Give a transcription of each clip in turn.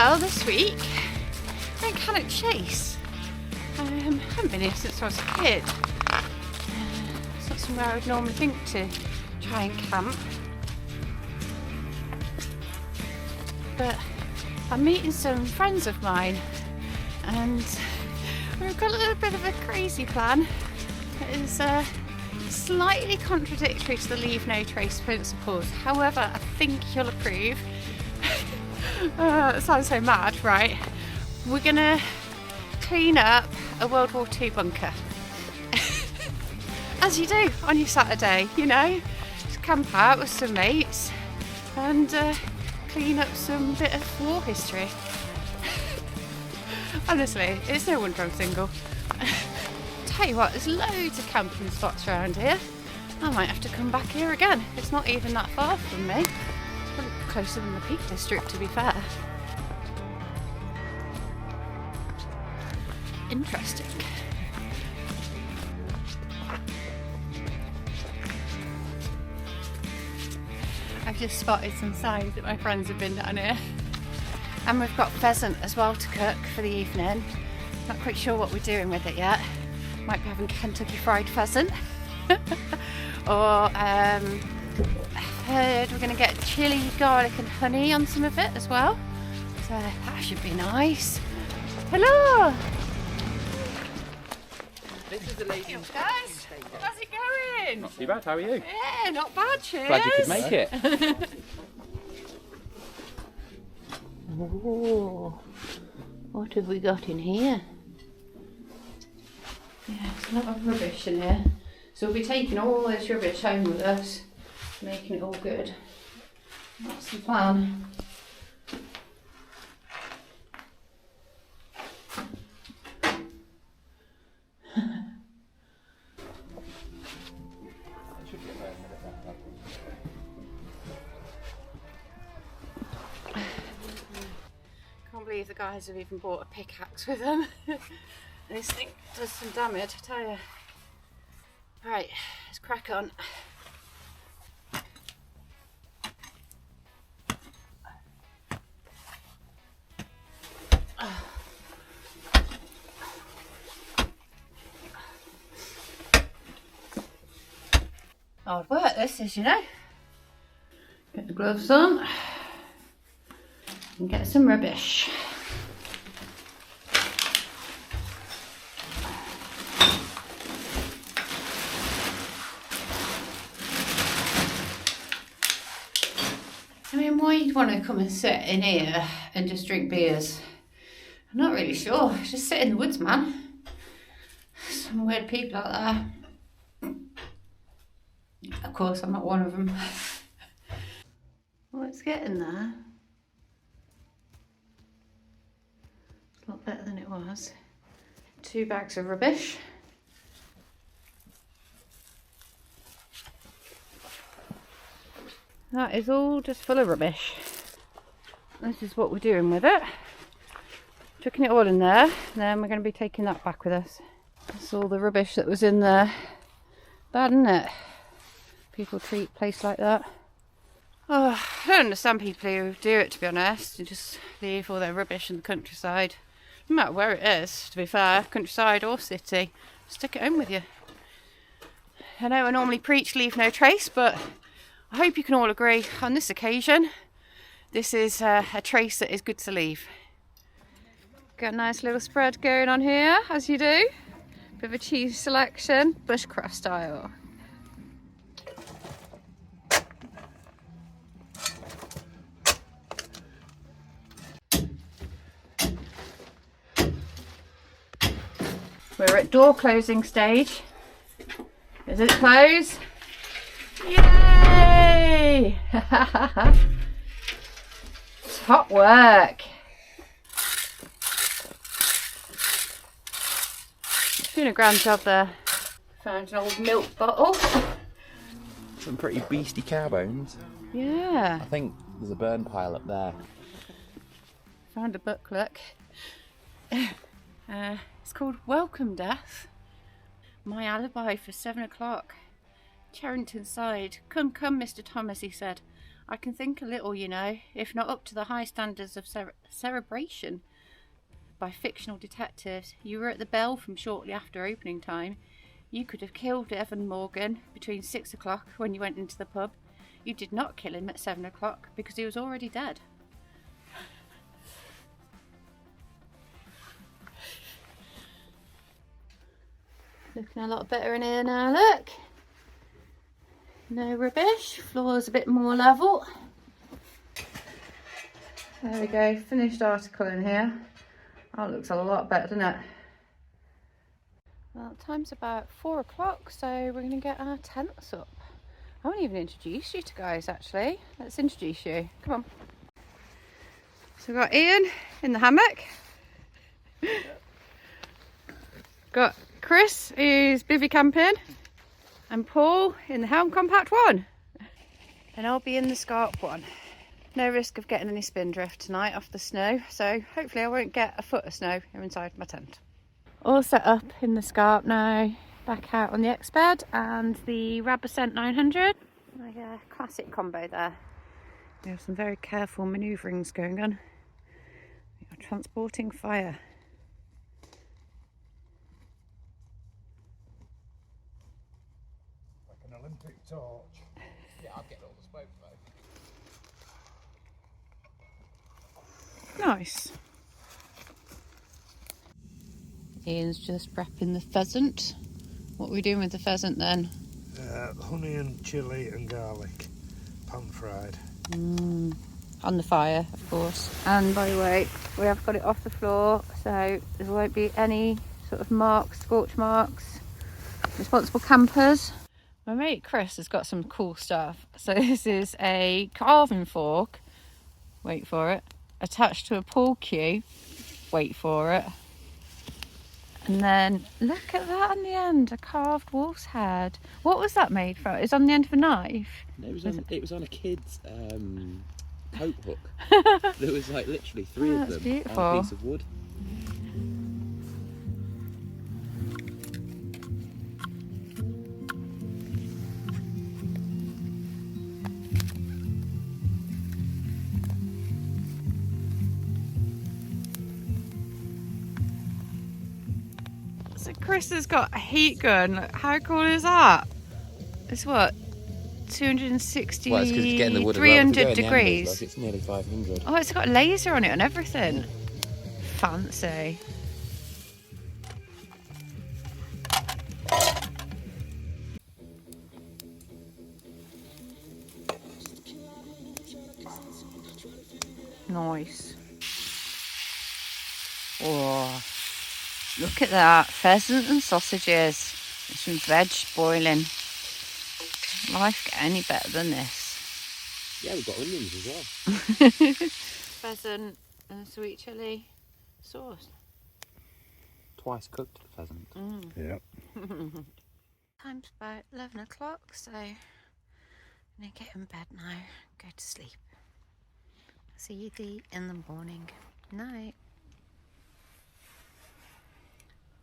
Well, this week we're in Cannock Chase. I haven't been here since I was a kid. It's not somewhere I would normally think to try and camp. But I'm meeting some friends of mine and we've got a little bit of a crazy plan. It is slightly contradictory to the leave no trace principles. However, I think you'll approve. It sounds so mad, right? We're gonna clean up a World War II bunker. As you do on your Saturday, you know, just camp out with some mates and clean up some bit of war history. Honestly, it's no wonder I'm single. Tell you what, there's loads of camping spots around here. I might have to come back here again. It's not even that far from me. It's probably closer than the Peak District, to be fair. Interesting. I've just spotted some signs that my friends have been down here. And we've got pheasant as well to cook for the evening. Not quite sure what we're doing with it yet. Might be having Kentucky fried pheasant. Or I've heard we're going to get chili, garlic and honey on some of it as well. So that should be nice. Hello! This is the lady. Guys, how's it going? Not too bad, how are you? Yeah, not bad, cheers. Glad you could make it. Oh, what have we got in here? Yeah, there's a lot of rubbish in here. So we'll be taking all this rubbish home with us, making it all good. That's the plan. Can't believe the guys have even bought a pickaxe with them. This thing does some damage, I tell you. Right, let's crack on. Hard work this is, you know. Get the gloves on and get some rubbish. I mean, why you'd want to come and sit in here and just drink beers? I'm not really sure. Just sit in the woods, man. Some weird people out there. Of course, I'm not one of them. Well, it's getting there. It's a lot better than it was. 2 bags of rubbish. That is all just full of rubbish. This is what we're doing with it. Chucking it all in there, and then we're going to be taking that back with us. That's all the rubbish that was in there. Bad, isn't it? People treat a place like that. Oh, I don't understand people who do it, to be honest. They just leave all their rubbish in the countryside. No matter where it is, to be fair, countryside or city. Stick it home with you. I know I normally preach leave no trace, but I hope you can all agree on this occasion, this is a trace that is good to leave. Got a nice little spread going on here, as you do. Bit of a cheese selection, bushcraft style. We're at door closing stage. Does it close? Yay! Top work. Doing a grand job there. Found an old milk bottle. Some pretty beastie cow bones. Yeah. I think there's a burn pile up there. Found a booklet. It's called Welcome Death. My alibi for 7 o'clock. Charrington side. Come, come, Mr. Thomas, he said. I can think a little, you know, if not up to the high standards of cerebration by fictional detectives. You were at the Bell from shortly after opening time. You could have killed Evan Morgan between 6 o'clock when you went into the pub. You did not kill him at 7 o'clock because he was already dead. Looking a lot better in here now, look. No rubbish, floor's a bit more level. There we go, finished article in here. Oh, it looks a lot better, doesn't it? Well, time's about 4 o'clock, so we're going to get our tents up. I haven't even introduced you to guys, actually. Let's introduce you. Come on. So we've got Ian in the hammock. Got Chris, who's bivvy camping. And Paul in the Helm Compact one. And I'll be in the Scarp one. No risk of getting any spindrift tonight off the snow, so hopefully I won't get a foot of snow here inside my tent. All set up in the Scarp now, back out on the X-Bed and the Rabascent 900. Like a classic combo there. We have some very careful manoeuvrings going on. We are transporting fire. Like an Olympic torch. Yeah, I'll get all the smoke though. Nice. Ian's just wrapping the pheasant. What are we doing with the pheasant then? Honey and chilli and garlic, pan fried. On the fire, of course. And by the way, we have got it off the floor, so there won't be any sort of marks, scorch marks. Responsible campers. My mate Chris has got some cool stuff. So this is a carving fork, wait for it, attached to a pool cue, wait for it. And then look at that on the end, a carved wolf's head. What was that made from? It's on the end of a knife. No, it was on a kid's coat hook. There was like literally three of them beautiful. on a piece of wood. So Chris has got a heat gun. How cool is that? It's what? 260, Well, it's 'cause it's getting the wood 300 degrees. Look, it's nearly 500. Oh, it's got a laser on it and everything. Fancy. Nice. Oh, look at that. Pheasant and sausages. And some veg boiling. Life get any better than this? Yeah, we've got onions as well. Pheasant and sweet chilli sauce. Twice cooked pheasant. Yep. Time's about 11 o'clock, so I'm going to get in bed now, go to sleep. See you in the morning. Night.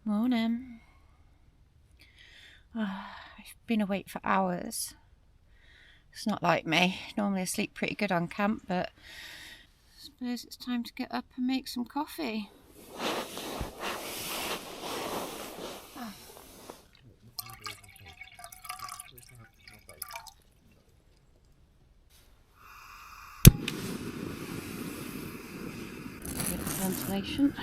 Morning. I've been awake for hours. It's not like me. Normally I sleep pretty good on camp, but I suppose it's time to get up and make some coffee. Ventilation.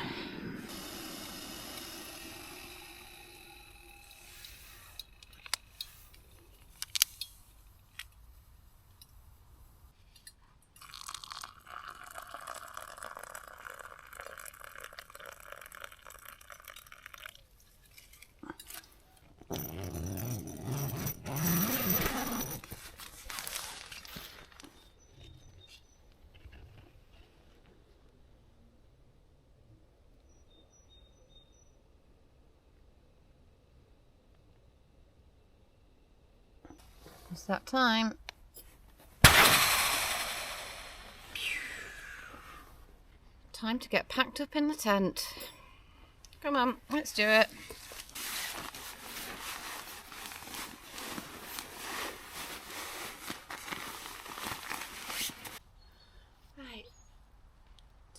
It's that time. Time to get packed up in the tent. Come on, let's do it.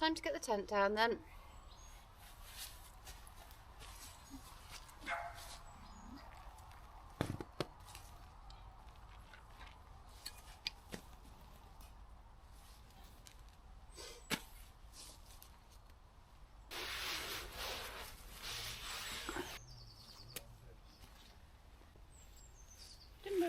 time to get the tent down then. Timber.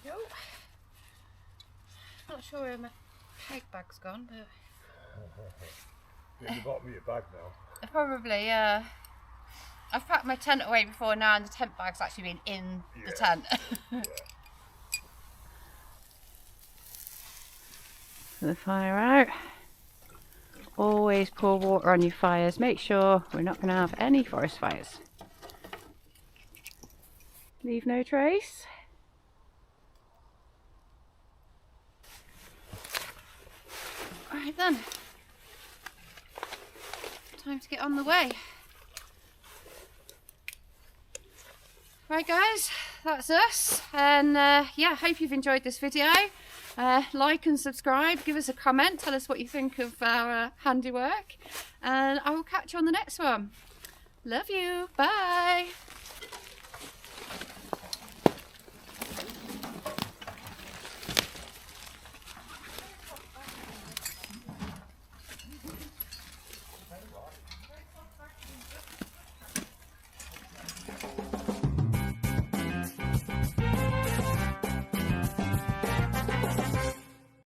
There we go. Not sure where my peg bag's gone, but In the bottom of your bag now. probably, yeah. I've packed my tent away before now, and the tent bag's actually been in the tent. The fire out. Always pour water on your fires. Make sure we're not going to have any forest fires. Leave no trace. Alright then. Time to get on the way. Right guys, that's us, and yeah, hope you've enjoyed this video. Like and subscribe, give us a comment, tell us what you think of our handiwork, and I will catch you on the next one. Love you, bye.